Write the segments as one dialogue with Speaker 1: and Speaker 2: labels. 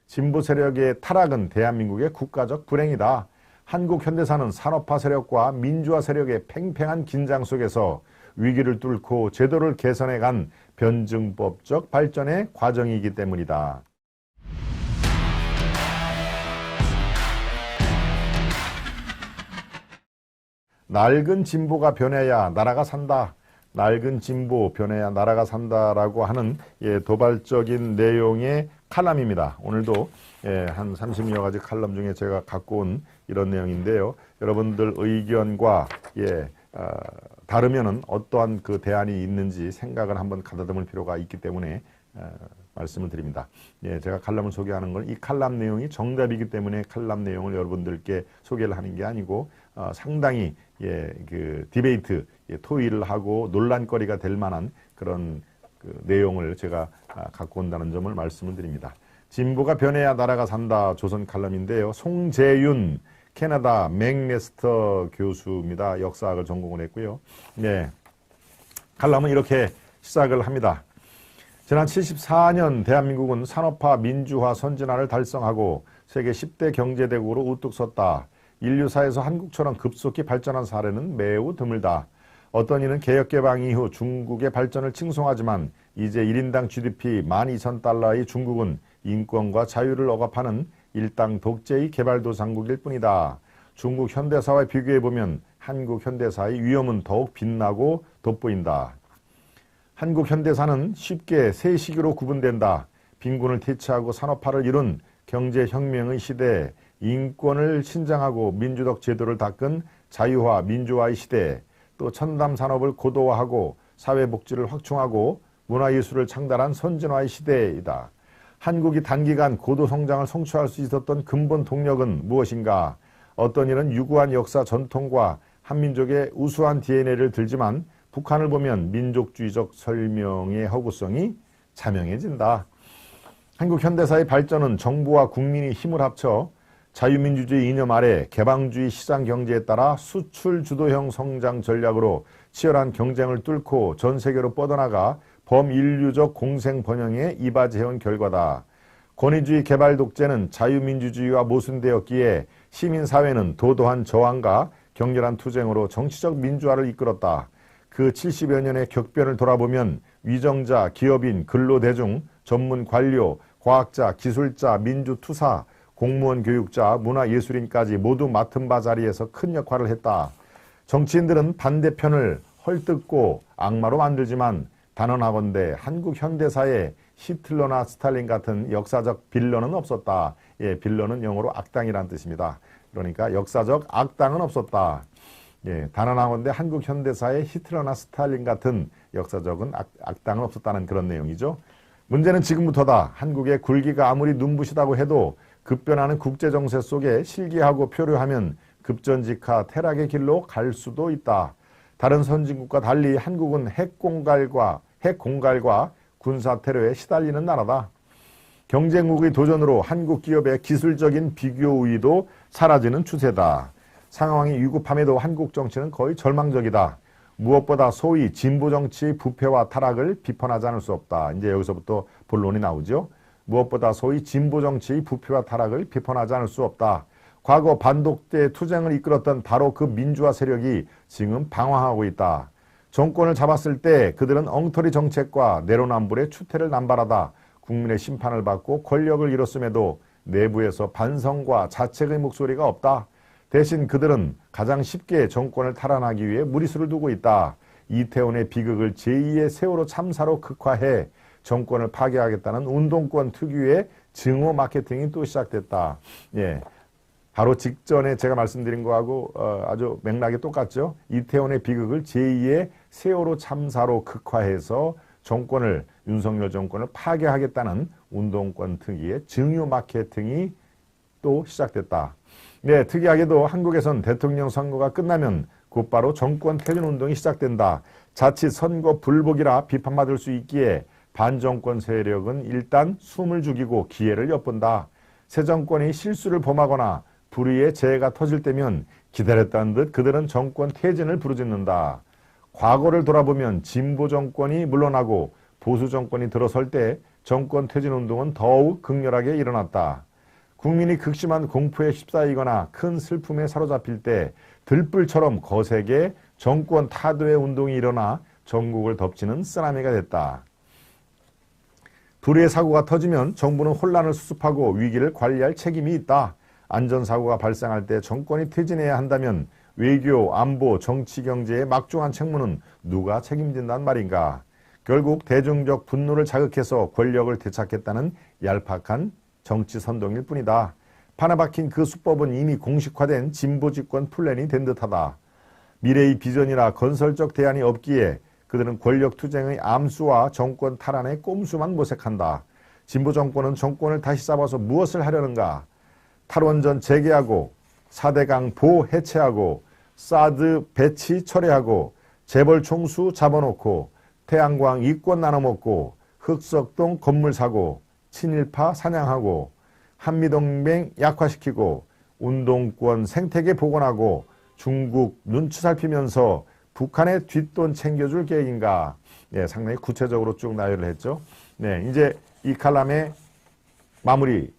Speaker 1: 진보 세력의 타락은 대한민국의 국가적 불행이다. 한국 현대사는 산업화 세력과 민주화 세력의 팽팽한 긴장 속에서 위기를 뚫고 제도를 개선해 간 변증법적 발전의 과정이기 때문이다. 낡은 진보가 변해야 나라가 산다. 낡은 진보 변해야 나라가 산다라고 하는 도발적인 내용의 칼럼입니다. 오늘도 한 30여 가지 칼럼 중에 제가 갖고 온 이런 내용인데요. 여러분들 의견과 다르면은 어떠한 그 대안이 있는지 생각을 한번 가다듬을 필요가 있기 때문에 말씀을 드립니다. 제가 칼럼을 소개하는 건 이 칼럼 내용이 정답이기 때문에 칼럼 내용을 여러분들께 소개를 하는 게 아니고 상당히 그 디베이트, 토의를 하고 논란거리가 될 만한 그런 그 내용을 제가 갖고 온다는 점을 말씀을 드립니다. 진보가 변해야 나라가 산다 조선 칼럼인데요. 송재윤 캐나다 맥메스터 교수입니다. 역사학을 전공을 했고요. 칼럼은 이렇게 시작을 합니다. 지난 74년 대한민국은 산업화, 민주화, 선진화를 달성하고 세계 10대 경제대국으로 우뚝 섰다. 인류사에서 한국처럼 급속히 발전한 사례는 매우 드물다. 어떤 이는 개혁개방 이후 중국의 발전을 칭송하지만 이제 1인당 GDP 12,000달러의 중국은 인권과 자유를 억압하는 일당 독재의 개발도상국일 뿐이다. 중국 현대사와 비교해보면 한국 현대사의 위험은 더욱 빛나고 돋보인다. 한국 현대사는 쉽게 세 시기로 구분된다. 빈곤을 퇴치하고 산업화를 이룬 경제혁명의 시대, 인권을 신장하고 민주적 제도를 닦은 자유화, 민주화의 시대, 또 첨단 산업을 고도화하고 사회복지를 확충하고 문화예술을 창달한 선진화의 시대이다. 한국이 단기간 고도성장을 성취할 수 있었던 근본 동력은 무엇인가? 어떤 이는 유구한 역사 전통과 한민족의 우수한 DNA를 들지만 북한을 보면 민족주의적 설명의 허구성이 자명해진다. 한국 현대사의 발전은 정부와 국민이 힘을 합쳐 자유민주주의 이념 아래 개방주의 시장경제에 따라 수출 주도형 성장 전략으로 치열한 경쟁을 뚫고 전 세계로 뻗어나가 범인류적 공생 번영에 이바지해온 결과다. 권위주의 개발 독재는 자유민주주의와 모순되었기에 시민사회는 도도한 저항과 격렬한 투쟁으로 정치적 민주화를 이끌었다. 그 70여 년의 격변을 돌아보면 위정자, 기업인, 근로대중, 전문 관료, 과학자, 기술자, 민주투사, 공무원 교육자, 문화예술인까지 모두 맡은 바 자리에서 큰 역할을 했다. 정치인들은 반대편을 헐뜯고 악마로 만들지만 단언하건대 한국 현대사에 히틀러나 스탈린 같은 역사적 빌런은 없었다. 빌런은 영어로 악당이라는 뜻입니다. 그러니까 역사적 악당은 없었다. 단언하건대 한국 현대사에 히틀러나 스탈린 같은 역사적은 악당은 없었다는 그런 내용이죠. 문제는 지금부터다. 한국의 굴기가 아무리 눈부시다고 해도 급변하는 국제정세 속에 실기하고 표류하면 급전직하 퇴락의 길로 갈 수도 있다. 다른 선진국과 달리 한국은 핵공갈과 군사 테러에 시달리는 나라다. 경쟁국의 도전으로 한국 기업의 기술적인 비교 우위도 사라지는 추세다. 상황이 위급함에도 한국 정치는 거의 절망적이다. 무엇보다 소위 진보 정치의 부패와 타락을 비판하지 않을 수 없다. 이제 여기서부터 본론이 나오죠. 무엇보다 소위 진보 정치의 부패와 타락을 비판하지 않을 수 없다. 과거 반독재 투쟁을 이끌었던 바로 그 민주화 세력이 지금 방황하고 있다. 정권을 잡았을 때 그들은 엉터리 정책과 내로남불의 추태를 남발하다 국민의 심판을 받고 권력을 잃었음에도 내부에서 반성과 자책의 목소리가 없다. 대신 그들은 가장 쉽게 정권을 탈환하기 위해 무리수를 두고 있다. 이태원의 비극을 제2의 세월호 참사로 극화해 정권을 파괴하겠다는 운동권 특유의 증오 마케팅이 또 시작됐다. 바로 직전에 제가 말씀드린 거하고 아주 맥락이 똑같죠. 이태원의 비극을 제2의 세월호 참사로 극화해서 정권을, 윤석열 정권을 파괴하겠다는 운동권 특유의 증오 마케팅이 또 시작됐다. 특이하게도 한국에선 대통령 선거가 끝나면 곧바로 정권 퇴진 운동이 시작된다. 자칫 선거 불복이라 비판받을 수 있기에 반정권 세력은 일단 숨을 죽이고 기회를 엿본다. 새 정권이 실수를 범하거나 불의의 재해가 터질 때면 기다렸다는 듯 그들은 정권 퇴진을 부르짖는다. 과거를 돌아보면 진보 정권이 물러나고 보수 정권이 들어설 때 정권 퇴진 운동은 더욱 극렬하게 일어났다. 국민이 극심한 공포에 휩싸이거나 큰 슬픔에 사로잡힐 때 들불처럼 거세게 정권 타도의 운동이 일어나 전국을 덮치는 쓰나미가 됐다. 불의의 사고가 터지면 정부는 혼란을 수습하고 위기를 관리할 책임이 있다. 안전사고가 발생할 때 정권이 퇴진해야 한다면 외교, 안보, 정치, 경제의 막중한 책무는 누가 책임진단 말인가. 결국 대중적 분노를 자극해서 권력을 되찾겠다는 얄팍한 정치 선동일 뿐이다. 판에 박힌 그 수법은 이미 공식화된 진보집권 플랜이 된 듯하다. 미래의 비전이나 건설적 대안이 없기에 그들은 권력투쟁의 암수와 정권 탈환의 꼼수만 모색한다. 진보 정권은 정권을 다시 잡아서 무엇을 하려는가? 탈원전 재개하고 4대강 보 해체하고 사드 배치 철회하고 재벌 총수 잡아놓고 태양광 이권 나눠먹고 흑석동 건물 사고 친일파 사냥하고 한미동맹 약화시키고 운동권 생태계 복원하고 중국 눈치 살피면서 북한의 뒷돈 챙겨줄 계획인가. 네, 상당히 구체적으로 쭉 나열을 했죠. 네, 이제 이 칼럼의 마무리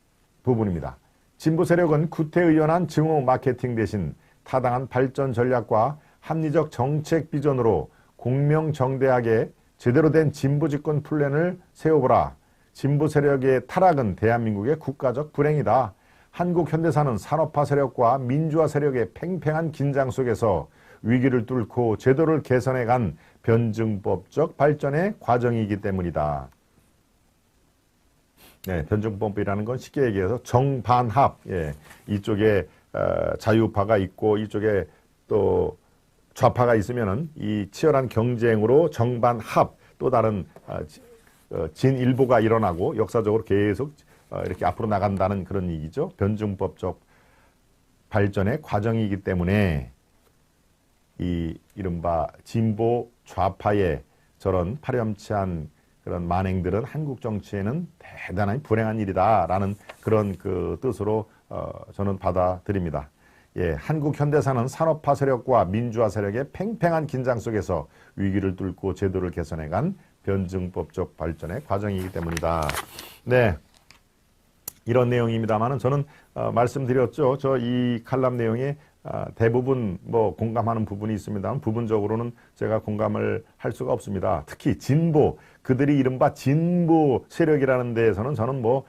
Speaker 1: 부분입니다. 진보 세력은 구태의연한 증오 마케팅 대신 타당한 발전 전략과 합리적 정책 비전으로 공명정대하게 제대로 된 진보 집권 플랜을 세워보라. 진보 세력의 타락은 대한민국의 국가적 불행이다. 한국 현대사는 산업화 세력과 민주화 세력의 팽팽한 긴장 속에서 위기를 뚫고 제도를 개선해간 변증법적 발전의 과정이기 때문이다. 네, 변증법이라는 건 쉽게 얘기해서 정반합, 예, 이쪽에 자유파가 있고 이쪽에 또 좌파가 있으면은 이 치열한 경쟁으로 정반합, 또 다른 진일보가 일어나고 역사적으로 계속 이렇게 앞으로 나간다는 그런 얘기죠. 변증법적 발전의 과정이기 때문에 이 이른바 진보 좌파의 저런 파렴치한 그런 만행들은 한국 정치에는 대단히 불행한 일이다라는 그런 그 뜻으로 저는 받아들입니다. 예, 한국 현대사는 산업화 세력과 민주화 세력의 팽팽한 긴장 속에서 위기를 뚫고 제도를 개선해간 변증법적 발전의 과정이기 때문이다. 네, 이런 내용입니다만은 저는 말씀드렸죠. 저 이 칼럼 내용에 대부분 뭐 공감하는 부분이 있습니다만 부분적으로는 제가 공감을 할 수가 없습니다. 특히 진보, 그들이 이른바 진보 세력이라는 데에서는 저는 뭐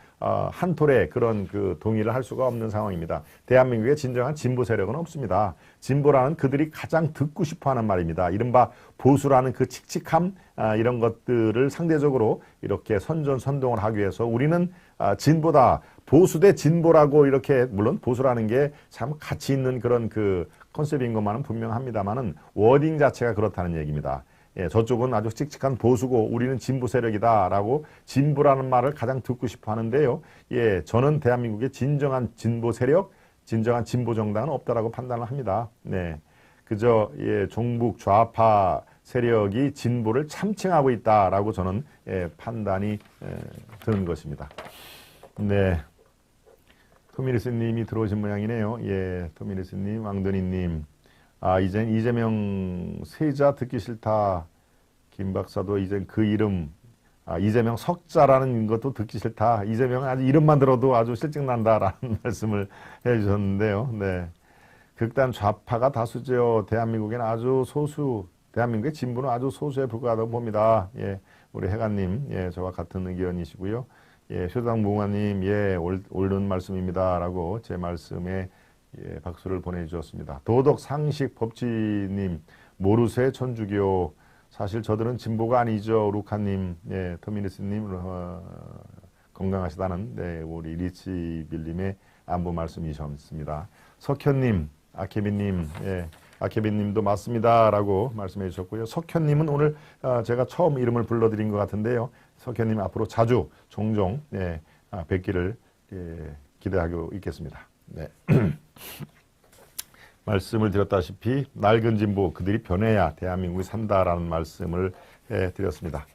Speaker 1: 한 톨에 그런 그 동의를 할 수가 없는 상황입니다. 대한민국에 진정한 진보 세력은 없습니다. 진보라는 그들이 가장 듣고 싶어하는 말입니다. 이른바 보수라는 그 칙칙함 이런 것들을 상대적으로 이렇게 선전선동을 하기 위해서 우리는 진보다, 보수 대 진보라고 이렇게, 물론 보수라는 게 참 가치 있는 그런 그 컨셉인 것만은 분명합니다만은 워딩 자체가 그렇다는 얘기입니다. 예, 저쪽은 아주 칙칙한 보수고 우리는 진보 세력이다라고 진보라는 말을 가장 듣고 싶어 하는데요. 예, 저는 대한민국의 진정한 진보 세력, 진정한 진보 정당은 없다라고 판단을 합니다. 네, 그저 예, 종북 좌파 세력이 진보를 참칭하고 있다라고 저는 판단이 드는 것입니다. 네, 토미리스님이 들어오신 모양이네요. 예, 토미리스님, 왕돈이님. 이젠 이재명 세자 듣기 싫다. 김 박사도 이젠 그 이름, 이재명 석자라는 것도 듣기 싫다. 이재명은 아주 이름만 들어도 아주 실증난다라는 말씀을 해주셨는데요. 네, 극단 좌파가 다수죠. 대한민국에는 아주 소수, 대한민국의 진보는 아주 소수에 불과하다고 봅니다. 예, 우리 해가님, 예, 저와 같은 의견이시고요. 예, 효당무화님, 예, 옳은 말씀입니다라고 제 말씀에 예, 박수를 보내주셨습니다. 도덕 상식 법치님, 모르쇠 천주교, 사실 저들은 진보가 아니죠. 루카님, 예, 터미니스님, 건강하시다는 네, 우리 리치빌님의 안부 말씀이셨습니다. 석현님, 아케비님, 예, 아케비님도 맞습니다라고 말씀해 주셨고요. 석현님은 오늘 제가 처음 이름을 불러드린 것 같은데요. 석현님 앞으로 자주 종종 예, 뵙기를 예, 기대하고 있겠습니다. 네. 말씀을 드렸다시피 낡은 진보, 그들이 변해야 대한민국이 산다라는 말씀을 해드렸습니다.